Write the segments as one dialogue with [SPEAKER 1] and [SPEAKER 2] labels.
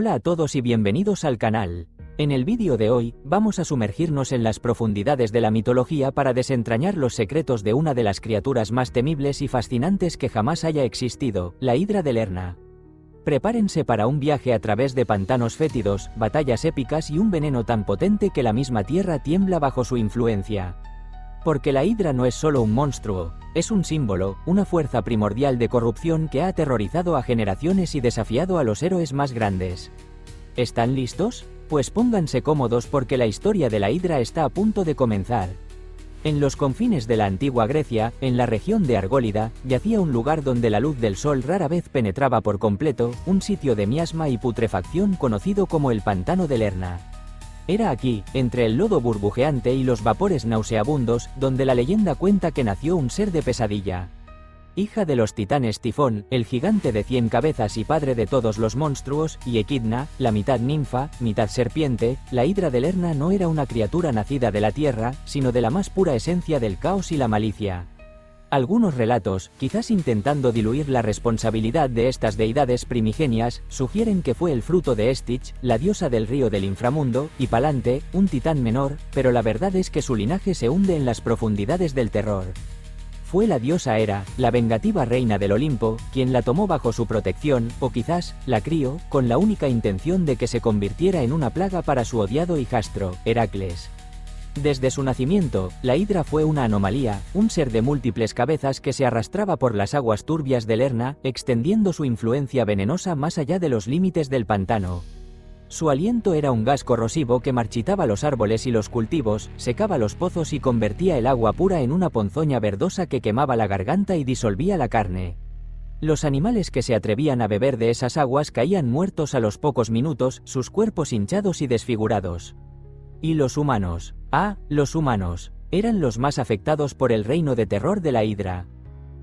[SPEAKER 1] Hola a todos y bienvenidos al canal. En el vídeo de hoy, vamos a sumergirnos en las profundidades de la mitología para desentrañar los secretos de una de las criaturas más temibles y fascinantes que jamás haya existido, la Hidra de Lerna. Prepárense para un viaje a través de pantanos fétidos, batallas épicas y un veneno tan potente que la misma tierra tiembla bajo su influencia. Porque la Hidra no es solo un monstruo, es un símbolo, una fuerza primordial de corrupción que ha aterrorizado a generaciones y desafiado a los héroes más grandes. ¿Están listos? Pues pónganse cómodos porque la historia de la Hidra está a punto de comenzar. En los confines de la antigua Grecia, en la región de Argólida, yacía un lugar donde la luz del sol rara vez penetraba por completo, un sitio de miasma y putrefacción conocido como el Pantano de Lerna. Era aquí, entre el lodo burbujeante y los vapores nauseabundos, donde la leyenda cuenta que nació un ser de pesadilla. Hija de los titanes Tifón, el gigante de 100 cabezas y padre de todos los monstruos, y Equidna, la mitad ninfa, mitad serpiente, la Hidra de Lerna no era una criatura nacida de la tierra, sino de la más pura esencia del caos y la malicia. Algunos relatos, quizás intentando diluir la responsabilidad de estas deidades primigenias, sugieren que fue el fruto de Estich, la diosa del río del inframundo, y Palante, un titán menor, pero la verdad es que su linaje se hunde en las profundidades del terror. Fue la diosa Hera, la vengativa reina del Olimpo, quien la tomó bajo su protección, o quizás, la crió, con la única intención de que se convirtiera en una plaga para su odiado hijastro, Heracles. Desde su nacimiento, la Hidra fue una anomalía, un ser de múltiples cabezas que se arrastraba por las aguas turbias de Lerna, extendiendo su influencia venenosa más allá de los límites del pantano. Su aliento era un gas corrosivo que marchitaba los árboles y los cultivos, secaba los pozos y convertía el agua pura en una ponzoña verdosa que quemaba la garganta y disolvía la carne. Los animales que se atrevían a beber de esas aguas caían muertos a los pocos minutos, sus cuerpos hinchados y desfigurados. ¿Y los humanos? Los humanos. Eran los más afectados por el reino de terror de la Hidra.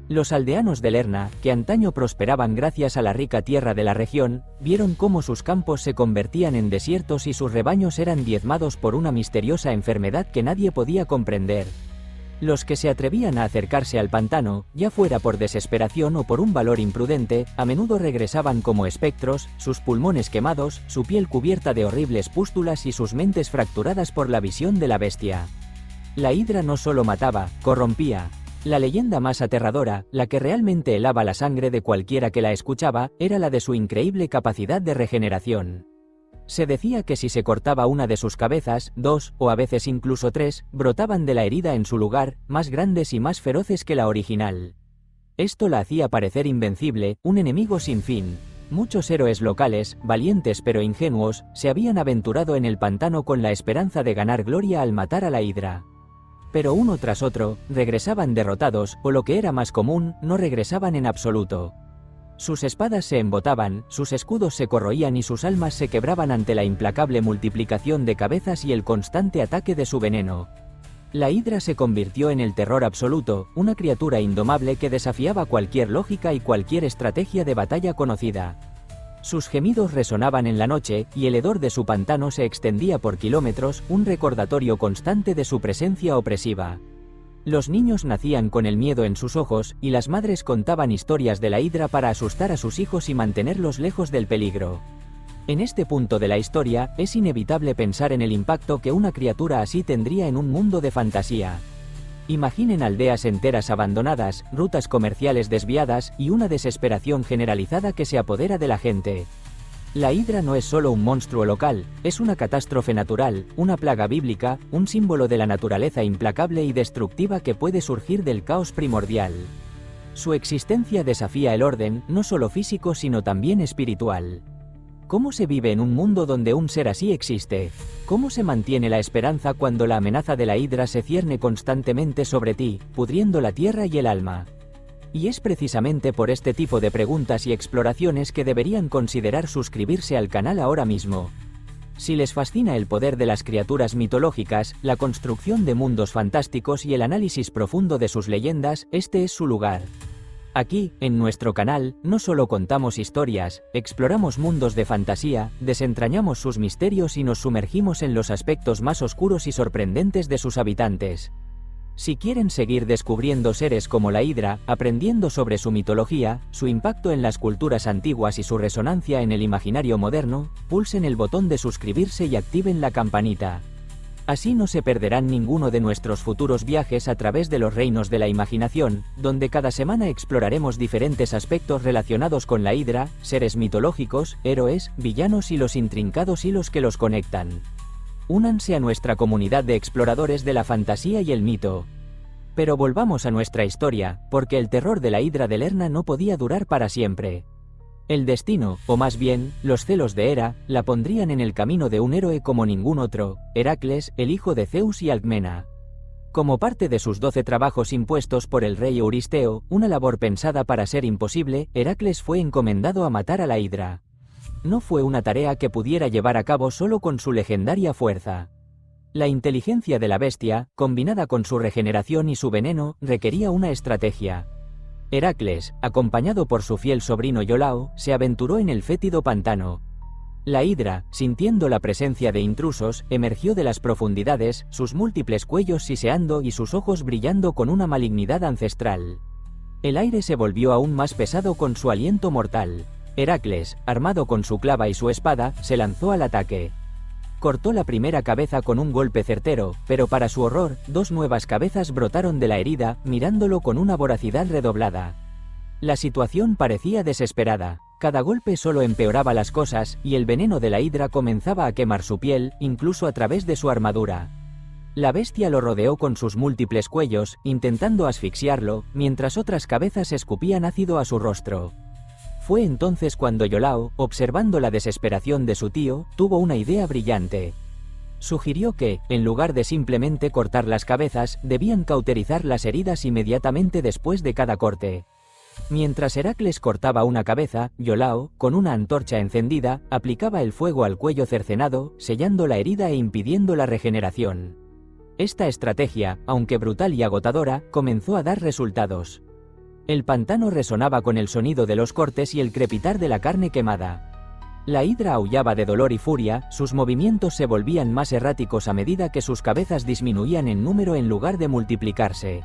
[SPEAKER 1] Los aldeanos de Lerna, que antaño prosperaban gracias a la rica tierra de la región, vieron cómo sus campos se convertían en desiertos y sus rebaños eran diezmados por una misteriosa enfermedad que nadie podía comprender. Los que se atrevían a acercarse al pantano, ya fuera por desesperación o por un valor imprudente, a menudo regresaban como espectros, sus pulmones quemados, su piel cubierta de horribles pústulas y sus mentes fracturadas por la visión de la bestia. La Hidra no solo mataba, corrompía. La leyenda más aterradora, la que realmente helaba la sangre de cualquiera que la escuchaba, era la de su increíble capacidad de regeneración. Se decía que si se cortaba una de sus cabezas, 2, o a veces incluso 3, brotaban de la herida en su lugar, más grandes y más feroces que la original. Esto la hacía parecer invencible, un enemigo sin fin. Muchos héroes locales, valientes pero ingenuos, se habían aventurado en el pantano con la esperanza de ganar gloria al matar a la Hidra. Pero uno tras otro, regresaban derrotados, o lo que era más común, no regresaban en absoluto. Sus espadas se embotaban, sus escudos se corroían y sus almas se quebraban ante la implacable multiplicación de cabezas y el constante ataque de su veneno. La Hidra se convirtió en el terror absoluto, una criatura indomable que desafiaba cualquier lógica y cualquier estrategia de batalla conocida. Sus gemidos resonaban en la noche, y el hedor de su pantano se extendía por kilómetros, un recordatorio constante de su presencia opresiva. Los niños nacían con el miedo en sus ojos, y las madres contaban historias de la Hidra para asustar a sus hijos y mantenerlos lejos del peligro. En este punto de la historia, es inevitable pensar en el impacto que una criatura así tendría en un mundo de fantasía. Imaginen aldeas enteras abandonadas, rutas comerciales desviadas, y una desesperación generalizada que se apodera de la gente. La Hidra no es solo un monstruo local, es una catástrofe natural, una plaga bíblica, un símbolo de la naturaleza implacable y destructiva que puede surgir del caos primordial. Su existencia desafía el orden, no solo físico sino también espiritual. ¿Cómo se vive en un mundo donde un ser así existe? ¿Cómo se mantiene la esperanza cuando la amenaza de la Hidra se cierne constantemente sobre ti, pudriendo la tierra y el alma? Y es precisamente por este tipo de preguntas y exploraciones que deberían considerar suscribirse al canal ahora mismo. Si les fascina el poder de las criaturas mitológicas, la construcción de mundos fantásticos y el análisis profundo de sus leyendas, este es su lugar. Aquí, en nuestro canal, no solo contamos historias, exploramos mundos de fantasía, desentrañamos sus misterios y nos sumergimos en los aspectos más oscuros y sorprendentes de sus habitantes. Si quieren seguir descubriendo seres como la Hidra, aprendiendo sobre su mitología, su impacto en las culturas antiguas y su resonancia en el imaginario moderno, pulsen el botón de suscribirse y activen la campanita. Así no se perderán ninguno de nuestros futuros viajes a través de los reinos de la imaginación, donde cada semana exploraremos diferentes aspectos relacionados con la Hidra, seres mitológicos, héroes, villanos y los intrincados hilos que los conectan. Únanse a nuestra comunidad de exploradores de la fantasía y el mito. Pero volvamos a nuestra historia, porque el terror de la Hidra de Lerna no podía durar para siempre. El destino, o más bien, los celos de Hera, la pondrían en el camino de un héroe como ningún otro, Heracles, el hijo de Zeus y Alcmena. Como parte de sus 12 trabajos impuestos por el rey Euristeo, una labor pensada para ser imposible, Heracles fue encomendado a matar a la Hidra. No fue una tarea que pudiera llevar a cabo solo con su legendaria fuerza. La inteligencia de la bestia, combinada con su regeneración y su veneno, requería una estrategia. Heracles, acompañado por su fiel sobrino Iolao, se aventuró en el fétido pantano. La Hidra, sintiendo la presencia de intrusos, emergió de las profundidades, sus múltiples cuellos siseando y sus ojos brillando con una malignidad ancestral. El aire se volvió aún más pesado con su aliento mortal. Heracles, armado con su clava y su espada, se lanzó al ataque. Cortó la primera cabeza con un golpe certero, pero para su horror, 2 nuevas cabezas brotaron de la herida, mirándolo con una voracidad redoblada. La situación parecía desesperada. Cada golpe solo empeoraba las cosas, y el veneno de la Hidra comenzaba a quemar su piel, incluso a través de su armadura. La bestia lo rodeó con sus múltiples cuellos, intentando asfixiarlo, mientras otras cabezas escupían ácido a su rostro. Fue entonces cuando Iolao, observando la desesperación de su tío, tuvo una idea brillante. Sugirió que, en lugar de simplemente cortar las cabezas, debían cauterizar las heridas inmediatamente después de cada corte. Mientras Heracles cortaba una cabeza, Iolao, con una antorcha encendida, aplicaba el fuego al cuello cercenado, sellando la herida e impidiendo la regeneración. Esta estrategia, aunque brutal y agotadora, comenzó a dar resultados. El pantano resonaba con el sonido de los cortes y el crepitar de la carne quemada. La Hidra aullaba de dolor y furia, sus movimientos se volvían más erráticos a medida que sus cabezas disminuían en número en lugar de multiplicarse.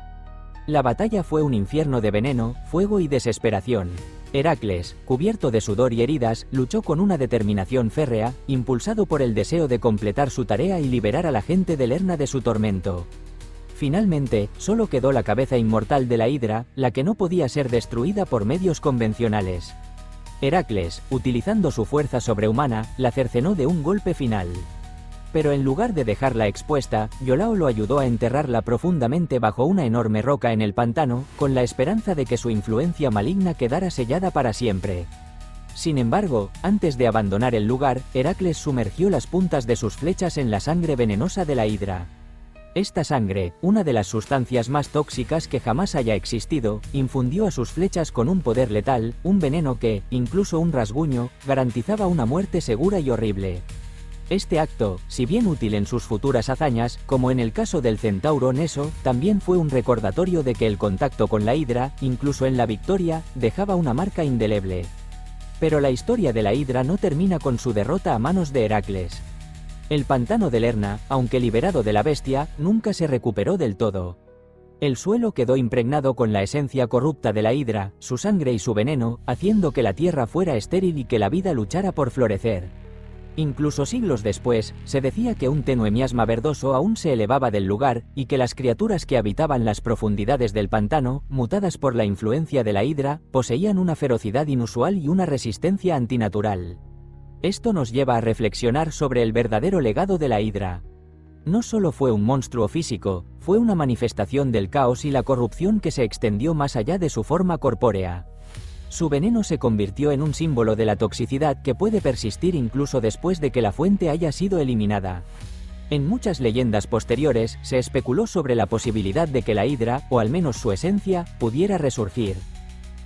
[SPEAKER 1] La batalla fue un infierno de veneno, fuego y desesperación. Heracles, cubierto de sudor y heridas, luchó con una determinación férrea, impulsado por el deseo de completar su tarea y liberar a la gente de Lerna de su tormento. Finalmente, solo quedó la cabeza inmortal de la Hidra, la que no podía ser destruida por medios convencionales. Heracles, utilizando su fuerza sobrehumana, la cercenó de un golpe final. Pero en lugar de dejarla expuesta, Iolao lo ayudó a enterrarla profundamente bajo una enorme roca en el pantano, con la esperanza de que su influencia maligna quedara sellada para siempre. Sin embargo, antes de abandonar el lugar, Heracles sumergió las puntas de sus flechas en la sangre venenosa de la Hidra. Esta sangre, una de las sustancias más tóxicas que jamás haya existido, infundió a sus flechas con un poder letal, un veneno que, incluso un rasguño, garantizaba una muerte segura y horrible. Este acto, si bien útil en sus futuras hazañas, como en el caso del centauro Neso, también fue un recordatorio de que el contacto con la Hidra, incluso en la victoria, dejaba una marca indeleble. Pero la historia de la Hidra no termina con su derrota a manos de Heracles. El pantano de Lerna, aunque liberado de la bestia, nunca se recuperó del todo. El suelo quedó impregnado con la esencia corrupta de la Hidra, su sangre y su veneno, haciendo que la tierra fuera estéril y que la vida luchara por florecer. Incluso siglos después, se decía que un tenue miasma verdoso aún se elevaba del lugar, y que las criaturas que habitaban las profundidades del pantano, mutadas por la influencia de la Hidra, poseían una ferocidad inusual y una resistencia antinatural. Esto nos lleva a reflexionar sobre el verdadero legado de la Hidra. No solo fue un monstruo físico, fue una manifestación del caos y la corrupción que se extendió más allá de su forma corpórea. Su veneno se convirtió en un símbolo de la toxicidad que puede persistir incluso después de que la fuente haya sido eliminada. En muchas leyendas posteriores, se especuló sobre la posibilidad de que la Hidra, o al menos su esencia, pudiera resurgir.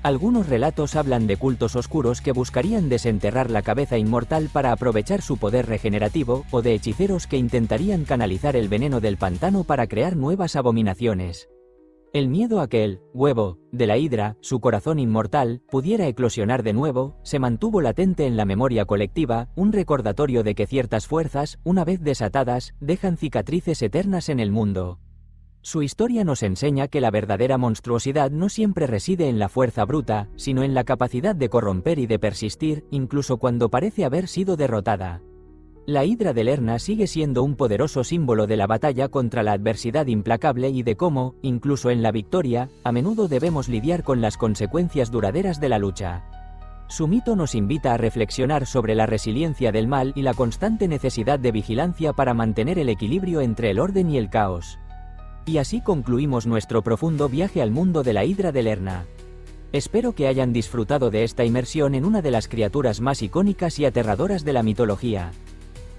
[SPEAKER 1] Algunos relatos hablan de cultos oscuros que buscarían desenterrar la cabeza inmortal para aprovechar su poder regenerativo, o de hechiceros que intentarían canalizar el veneno del pantano para crear nuevas abominaciones. El miedo a que el huevo de la Hidra, su corazón inmortal, pudiera eclosionar de nuevo, se mantuvo latente en la memoria colectiva, un recordatorio de que ciertas fuerzas, una vez desatadas, dejan cicatrices eternas en el mundo. Su historia nos enseña que la verdadera monstruosidad no siempre reside en la fuerza bruta, sino en la capacidad de corromper y de persistir, incluso cuando parece haber sido derrotada. La Hidra de Lerna sigue siendo un poderoso símbolo de la batalla contra la adversidad implacable y de cómo, incluso en la victoria, a menudo debemos lidiar con las consecuencias duraderas de la lucha. Su mito nos invita a reflexionar sobre la resiliencia del mal y la constante necesidad de vigilancia para mantener el equilibrio entre el orden y el caos. Y así concluimos nuestro profundo viaje al mundo de la Hidra de Lerna. Espero que hayan disfrutado de esta inmersión en una de las criaturas más icónicas y aterradoras de la mitología.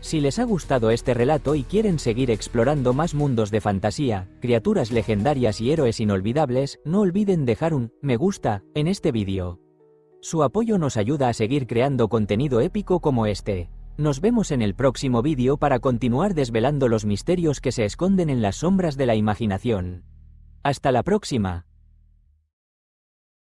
[SPEAKER 1] Si les ha gustado este relato y quieren seguir explorando más mundos de fantasía, criaturas legendarias y héroes inolvidables, no olviden dejar un me gusta en este vídeo. Su apoyo nos ayuda a seguir creando contenido épico como este. Nos vemos en el próximo vídeo para continuar desvelando los misterios que se esconden en las sombras de la imaginación. Hasta la próxima.